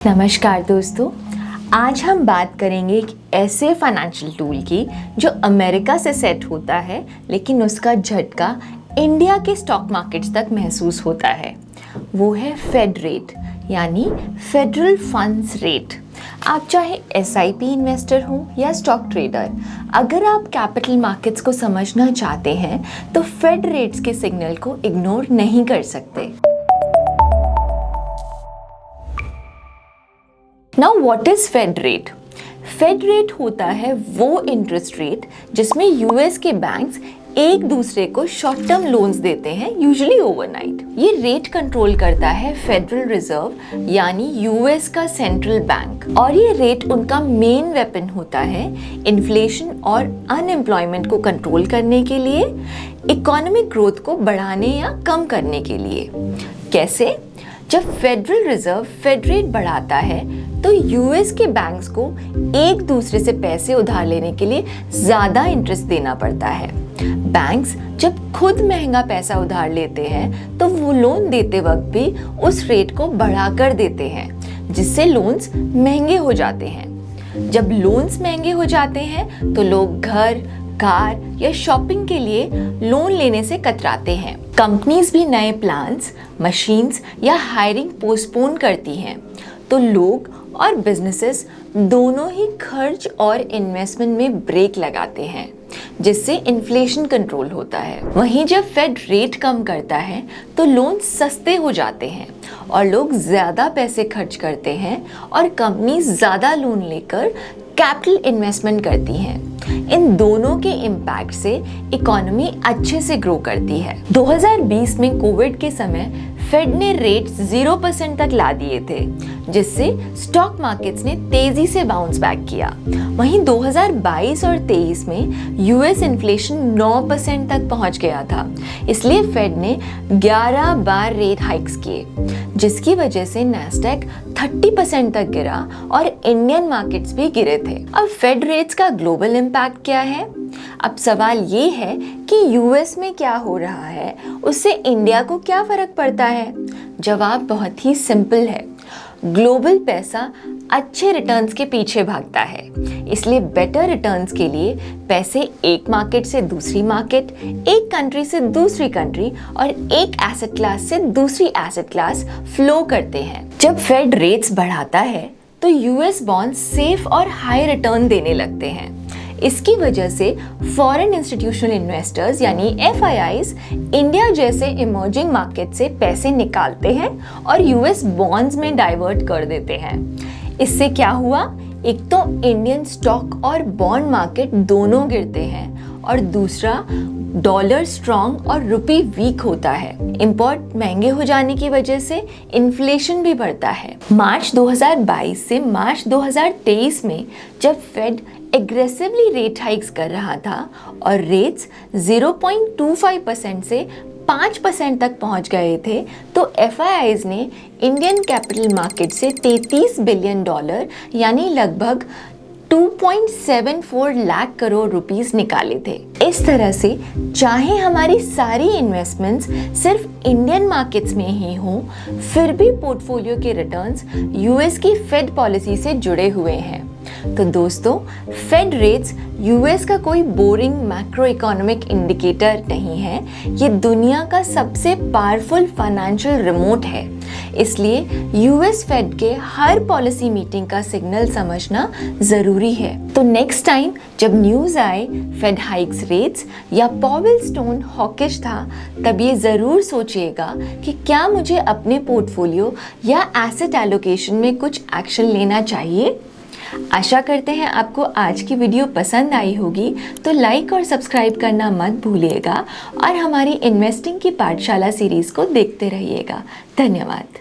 नमस्कार दोस्तों, आज हम बात करेंगे एक ऐसे फाइनेंशियल टूल की जो अमेरिका से सेट होता है लेकिन उसका झटका इंडिया के स्टॉक मार्केट्स तक महसूस होता है। वो है फेड रेट यानी फेडरल फंड्स रेट। आप चाहे SIP इन्वेस्टर हो या स्टॉक ट्रेडर, अगर आप कैपिटल मार्केट्स को समझना चाहते हैं तो फेड रेट्स के सिग्नल को इग्नोर नहीं कर सकते। Now what is fed rate? Fed rate होता है वो इंटरेस्ट रेट जिसमें US के बैंक्स एक दूसरे को शॉर्ट टर्म लोन्स देते हैं, यूजुअली ओवरनाइट। ये रेट कंट्रोल करता है फेडरल रिजर्व यानी US का सेंट्रल बैंक, और ये रेट उनका मेन वेपन होता है इन्फ्लेशन और अनएम्प्लॉयमेंट को कंट्रोल करने के लिए, इकोनॉमिक ग्रोथ को बढ़ाने या कम करने के लिए। कैसे? जब फेडरल रिजर्व फेड रेट बढ़ाता है तो US के बैंक्स को एक दूसरे से पैसे उधार लेने के लिए ज़्यादा इंटरेस्ट देना पड़ता है। बैंक्स जब खुद महंगा पैसा उधार लेते हैं तो वो लोन देते वक्त भी उस रेट को बढ़ाकर देते हैं, जिससे लोन्स महंगे हो जाते हैं। जब लोन्स महंगे हो जाते हैं तो लोग घर, कार या शॉपिंग के लिए लोन लेने से कतराते हैं। कंपनीज भी नए प्लान्स, मशीन्स या हायरिंग पोस्टपोन करती हैं, तो लोग और बिजनेसेस दोनों ही खर्च और इन्वेस्टमेंट में ब्रेक लगाते हैं, जिससे इन्फ्लेशन कंट्रोल होता है। वहीं जब फेड रेट कम करता है तो लोन सस्ते हो जाते हैं और लोग ज़्यादा पैसे खर्च करते हैं और कंपनी ज़्यादा लोन लेकर कैपिटल इन्वेस्टमेंट करती हैं। इन दोनों के इम्पैक्ट से इकोनॉमी अच्छे से ग्रो करती है। 2020 में कोविड के समय फेड ने रेट्स 0% तक ला दिए थे, जिससे स्टॉक मार्केट्स ने तेजी से बाउंस बैक किया। वहीं 2022 और 23 में US इन्फ्लेशन 9% तक पहुंच गया था, इसलिए फेड ने 11 बार रेट हाइक्स किए, जिसकी वजह से नैस्डैक 30% तक गिरा और इंडियन मार्केट्स भी गिरे थे। अब फेड रेट्स का ग्लोबल इम्पैक्ट क्या है? अब सवाल ये है कि US में क्या हो रहा है, उससे इंडिया को क्या फर्क पड़ता है? जवाब बहुत ही सिंपल है। ग्लोबल पैसा अच्छे रिटर्न्स के पीछे भागता है, इसलिए बेटर रिटर्न्स के लिए पैसे एक मार्केट से दूसरी मार्केट, एक कंट्री से दूसरी कंट्री और एक एसेट क्लास से दूसरी एसेट क्लास फ्लो करते हैं। जब फेड रेट्स बढ़ाता है तो US बॉन्ड्स सेफ और हाई रिटर्न देने लगते हैं। इसकी वजह से फॉरेन इंस्टीट्यूशनल इन्वेस्टर्स यानी FIIs इंडिया जैसे इमर्जिंग मार्केट से पैसे निकालते हैं और US बॉन्ड्स में डाइवर्ट कर देते हैं। इससे क्या हुआ? एक तो इंडियन स्टॉक और बॉन्ड मार्केट दोनों गिरते हैं और दूसरा डॉलर स्ट्रॉन्ग और रुपी वीक होता है। इंपोर्ट महंगे हो जाने की वजह से इन्फ्लेशन भी बढ़ता है। मार्च 2022 से मार्च 2023 में जब फेड एग्रेसिवली रेट हाइक्स कर रहा था और रेट्स 0.25% से 5% तक पहुंच गए थे, तो FIIs ने इंडियन कैपिटल मार्केट से $33 बिलियन यानी लगभग 2.74 लाख करोड़ रुपीस निकाले थे। इस तरह से चाहे हमारी सारी इन्वेस्टमेंट्स सिर्फ इंडियन मार्केट्स में ही हों, फिर भी पोर्टफोलियो के रिटर्न्स US की फेड पॉलिसी से जुड़े हुए हैं। तो दोस्तों, फेड रेट्स US का कोई बोरिंग मैक्रो इकोनॉमिक इंडिकेटर नहीं है, ये दुनिया का सबसे पावरफुल फाइनेंशियल रिमोट है। इसलिए US फेड के हर पॉलिसी मीटिंग का सिग्नल समझना ज़रूरी है। तो नेक्स्ट टाइम जब न्यूज़ आए फेड हाइक्स रेट्स या पॉवेल स्टोन हॉकिश था, तब ये ज़रूर सोचिएगा कि क्या मुझे अपने पोर्टफोलियो या एसेट एलोकेशन में कुछ एक्शन लेना चाहिए। आशा करते हैं आपको आज की वीडियो पसंद आई होगी, तो लाइक और सब्सक्राइब करना मत भूलिएगा और हमारी इन्वेस्टिंग की पाठशाला सीरीज़ को देखते रहिएगा। धन्यवाद।